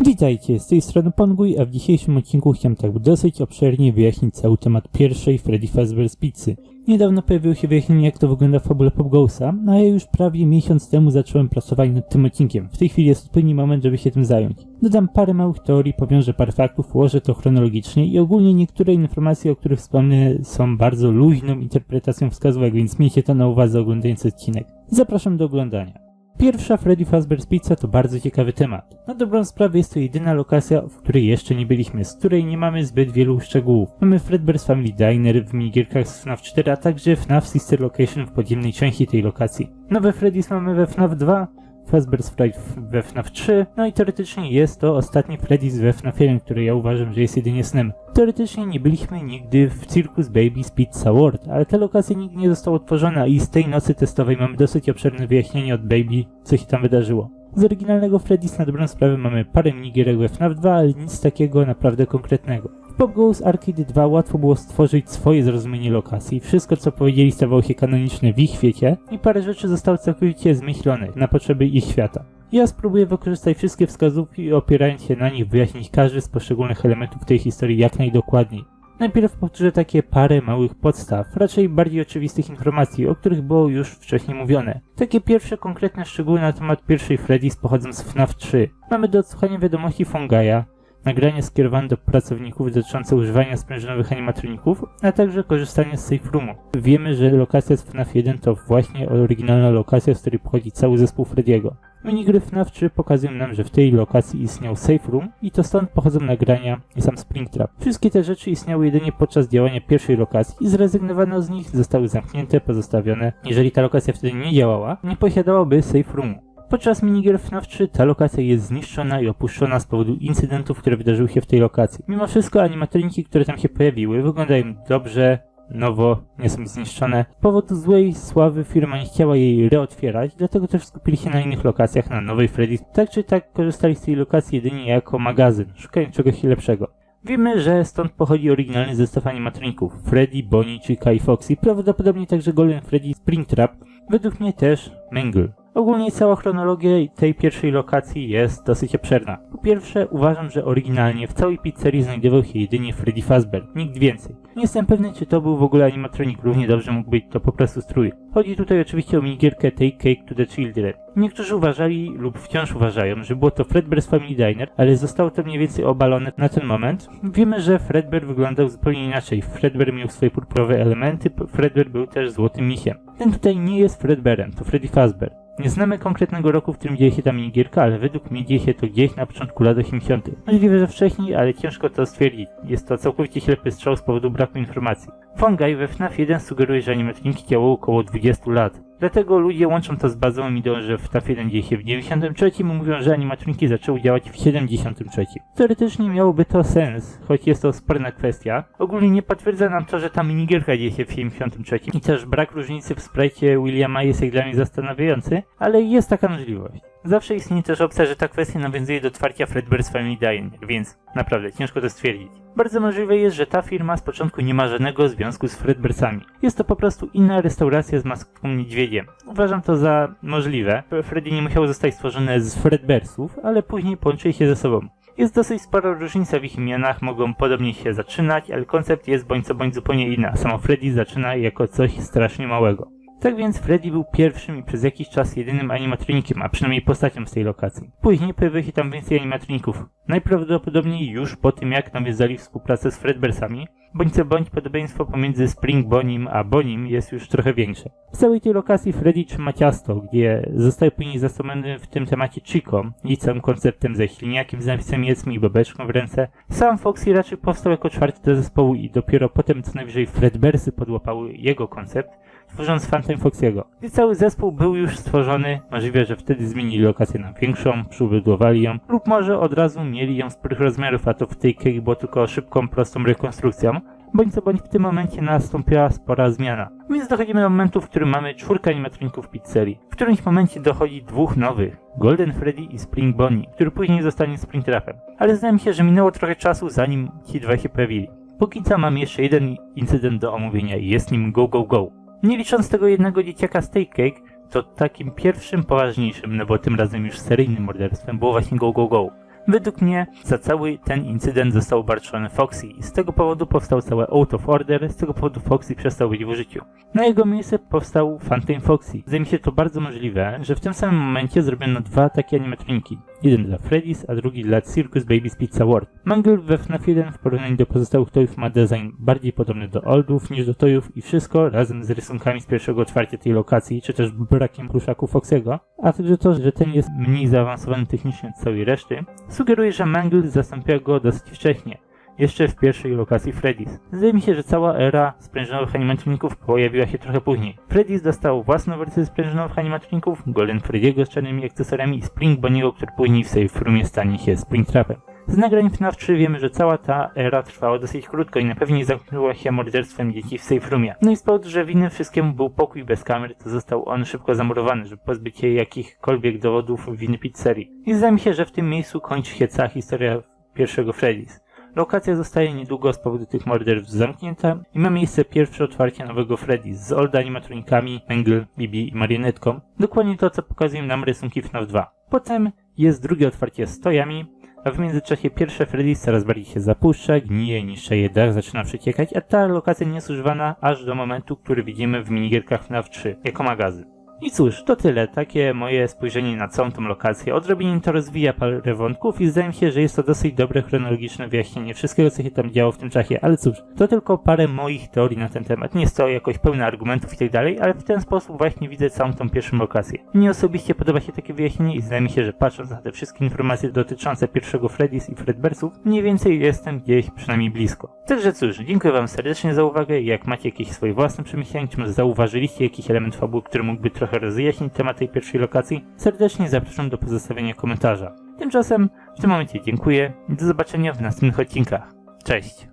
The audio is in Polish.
Witajcie, z tej strony Ponguj, a w dzisiejszym odcinku chciałem tak dosyć obszernie wyjaśnić cały temat pierwszej Freddy Fazbear's Pizzy. Niedawno pojawiło się wyjaśnienie, jak to wygląda w fabule Pop Goes'a, a ja już prawie miesiąc temu zacząłem pracować nad tym odcinkiem. W tej chwili jest odpowiedni moment, żeby się tym zająć. Dodam parę małych teorii, powiążę parę faktów, ułożę to chronologicznie i ogólnie niektóre informacje, o których wspomnę, są bardzo luźną interpretacją wskazówek, więc miejcie to na uwadze oglądając odcinek. Zapraszam do oglądania. Pierwsza Freddy Fazbear's Pizza to bardzo ciekawy temat. Na dobrą sprawę jest to jedyna lokacja, w której jeszcze nie byliśmy, z której nie mamy zbyt wielu szczegółów. Mamy Fredbear's Family Diner w minigierkach z FNAF 4, a także FNAF Sister Location w podziemnej części tej lokacji. Nowe Freddy's mamy we FNAF 2, Fazbear's Fright we FNAF 3, no i teoretycznie jest to ostatni Freddy's we FNAF 1, który ja uważam, że jest jedynie snem. Teoretycznie nie byliśmy nigdy w Circus Baby's Pizza World, ale ta lokacja nigdy nie została otworzona i z tej nocy testowej mamy dosyć obszerne wyjaśnienie od Baby, co się tam wydarzyło. Z oryginalnego Freddy's na dobrą sprawę mamy parę minigierek we FNAF 2, ale nic takiego naprawdę konkretnego. W Pop Goes Arcade 2 łatwo było stworzyć swoje zrozumienie lokacji, wszystko co powiedzieli stawało się kanoniczne w ich świecie i parę rzeczy zostało całkowicie zmyślone na potrzeby ich świata. Ja spróbuję wykorzystać wszystkie wskazówki i opierając się na nich wyjaśnić każdy z poszczególnych elementów tej historii jak najdokładniej. Najpierw powtórzę takie parę małych podstaw, raczej bardziej oczywistych informacji, o których było już wcześniej mówione. Takie pierwsze konkretne szczegóły na temat pierwszej Freddy's pochodzą z FNAF 3. Mamy do odsłuchania wiadomości Fongai'a, nagrania skierowane do pracowników dotyczące używania sprężynowych animatroników, a także korzystania z safe roomu. Wiemy, że lokacja z FNAF 1 to właśnie oryginalna lokacja, z której pochodzi cały zespół Freddy'ego. Minigry FNAF 3 pokazują nam, że w tej lokacji istniał safe room i to stąd pochodzą nagrania i sam Springtrap. Wszystkie te rzeczy istniały jedynie podczas działania pierwszej lokacji i zrezygnowano z nich, zostały zamknięte, pozostawione. Jeżeli ta lokacja wtedy nie działała, nie posiadałaby safe roomu. Podczas minigier FNAF 3 ta lokacja jest zniszczona i opuszczona z powodu incydentów, które wydarzyły się w tej lokacji. Mimo wszystko animatroniki, które tam się pojawiły, wyglądają dobrze, nowo, nie są zniszczone. Z powodu złej sławy firma nie chciała jej reotwierać, dlatego też skupili się na innych lokacjach, na nowej Freddy. Tak czy tak korzystali z tej lokacji jedynie jako magazyn, szukając czegoś lepszego. Wiemy, że stąd pochodzi oryginalny zestaw animatroników Freddy, Bonnie czy Kai Foxy, prawdopodobnie także Golden Freddy, Springtrap, według mnie też Mangle. Ogólnie cała chronologia tej pierwszej lokacji jest dosyć obszerna. Po pierwsze, uważam, że oryginalnie w całej pizzerii znajdował się jedynie Freddy Fazbear, nikt więcej. Nie jestem pewny, czy to był w ogóle animatronik, równie dobrze mógł być to po prostu strój. Chodzi tutaj oczywiście o minigierkę Take Cake to the Children. Niektórzy uważali lub wciąż uważają, że było to Fredbear's Family Diner, ale zostało to mniej więcej obalone na ten moment. Wiemy, że Fredbear wyglądał zupełnie inaczej. Fredbear miał swoje purpurowe elementy, Fredbear był też złotym misiem. Ten tutaj nie jest Fredbearem, to Freddy Fazbear. Nie znamy konkretnego roku, w którym dzieje się ta minigierka, ale według mnie dzieje się to gdzieś na początku lat 80. Możliwe, że wcześniej, ale ciężko to stwierdzić. Jest to całkowicie ślepy strzał z powodu braku informacji. Fongai we FNAF 1 sugeruje, że animatroniki działały około 20 lat. Dlatego ludzie łączą to z bazową ideą, że FNAF 1 dzieje się w 93 i mówią, że animatroniki zaczęły działać w 73. Teoretycznie miałoby to sens, choć jest to sporna kwestia. Ogólnie nie potwierdza nam to, że ta minigierka dzieje się w 73 i też brak różnicy w sprite Williama jest jak dla mnie zastanawiający, ale jest taka możliwość. Zawsze istnieje też opcja, że ta kwestia nawiązuje do otwarcia Fredbear's Family Diner, więc naprawdę ciężko to stwierdzić. Bardzo możliwe jest, że ta firma z początku nie ma żadnego związku z Fredbearsami. Jest to po prostu inna restauracja z maskotką niedźwiedziem. Uważam to za możliwe. Freddy nie musiał zostać stworzone z Fredbearsów, ale później połączyli się ze sobą. Jest dosyć spora różnica w ich imionach, mogą podobnie się zaczynać, ale koncept jest bądź co bądź zupełnie inny. Samo Freddy zaczyna jako coś strasznie małego. Tak więc Freddy był pierwszym i przez jakiś czas jedynym animatronikiem, a przynajmniej postacią z tej lokacji. Później pojawiło się tam więcej animatroników. Najprawdopodobniej już po tym, jak nawiązali współpracę z Fredbearsami, bądź co bądź podobieństwo pomiędzy Spring Bonnim a Bonnim jest już trochę większe. W całej tej lokacji Freddy trzyma ciasto, gdzie zostaje później zastąpiony w tym temacie Chico i całym konceptem ze śliniakiem z napisem Jedz mi i babeczką w ręce. Sam Foxy raczej powstał jako czwarty do zespołu i dopiero potem co najwyżej Fredbearsy podłapały jego koncept, tworząc Phantom Foxy'ego. Gdy cały zespół był już stworzony, możliwe, że wtedy zmienili lokację na większą, przybudowali ją, lub może od razu mieli ją sporych rozmiarów, a to w tej Cake było tylko szybką, prostą rekonstrukcją. Bądź co bądź w tym momencie nastąpiła spora zmiana. Więc dochodzimy do momentu, w którym mamy 4 animatroników w pizzerii. W którymś momencie dochodzi 2 nowych. Golden Freddy i Spring Bonnie, który później zostanie Springtrapem. Ale zdaje mi się, że minęło trochę czasu, zanim ci dwaj się pojawili. Póki co mam jeszcze jeden incydent do omówienia i jest nim Go Go Go. Nie licząc tego jednego dzieciaka Steak Cake, to takim pierwszym poważniejszym, no bo tym razem już seryjnym morderstwem było właśnie Go Go Go. Według mnie za cały ten incydent został obarczony Foxy i z tego powodu powstał całe Out of Order, z tego powodu Foxy przestał być w użyciu. Na jego miejsce powstał Phantom Foxy. Wydaje mi się to bardzo możliwe, że w tym samym momencie zrobiono dwa takie animatroniki. Jeden dla Freddy's, a drugi dla Circus Baby's Pizza World. Mangle we FNAF 1 w porównaniu do pozostałych toyów ma design bardziej podobny do oldów niż do toyów i wszystko razem z rysunkami z pierwszego otwarcia tej lokacji, czy też brakiem pluszaku Foxy'ego, a także to, że ten jest mniej zaawansowany technicznie od całej reszty, sugeruje, że Mangle zastąpiła go dosyć wcześnie, jeszcze w pierwszej lokacji Freddy's. Zdaje mi się, że cała era sprężynowych animatroników pojawiła się trochę później. Freddy's dostał własną wersję sprężynowych animatroników, Golden Freddy'ego z czarnymi akcesoriami i Spring Bonniego, który później w Safe Roomie stanie się Springtrapem. Z nagrań FNAF 3 wiemy, że cała ta era trwała dosyć krótko i na pewno zamknęła się morderstwem dzieci w Safe Roomie. No i z powodu, że winnym wszystkiemu był pokój bez kamer, to został on szybko zamurowany, żeby pozbyć się jakichkolwiek dowodów winy pizzerii. I zdaje mi się, że w tym miejscu kończy się cała historia pierwszego Freddy's. Lokacja zostaje niedługo z powodu tych morderstw zamknięta i ma miejsce pierwsze otwarcie nowego Freddy's z old animatronikami, Mangle, Bibi i marionetką. Dokładnie to, co pokazują nam rysunki FNAF 2. Potem jest drugie otwarcie z tojami, a w międzyczasie pierwsze Freddy's coraz bardziej się zapuszcza, gnije, niszczeje dach, zaczyna przeciekać, a ta lokacja nie jest używana aż do momentu, który widzimy w minigierkach FNAF 3, jako magazyn. I cóż, to tyle, takie moje spojrzenie na całą tą lokację. Odrobienie to rozwija parę wątków i zdaje mi się, że jest to dosyć dobre chronologiczne wyjaśnienie wszystkiego, co się tam działo w tym czasie, ale cóż, to tylko parę moich teorii na ten temat. Nie jest to jakoś pełne argumentów i tak dalej, ale w ten sposób właśnie widzę całą tą pierwszą lokację. Mnie osobiście podoba się takie wyjaśnienie i zdaje mi się, że patrząc na te wszystkie informacje dotyczące pierwszego Freddy's i Fredbearsów, mniej więcej jestem gdzieś przynajmniej blisko. Także cóż, dziękuję wam serdecznie za uwagę i jak macie jakieś swoje własne przemyślenia, czy może zauważyliście jakiś element fabuły, który mógłby trochę rozjaśnić temat tej pierwszej lokacji, serdecznie zapraszam do pozostawienia komentarza. Tymczasem w tym momencie dziękuję i do zobaczenia w następnych odcinkach. Cześć!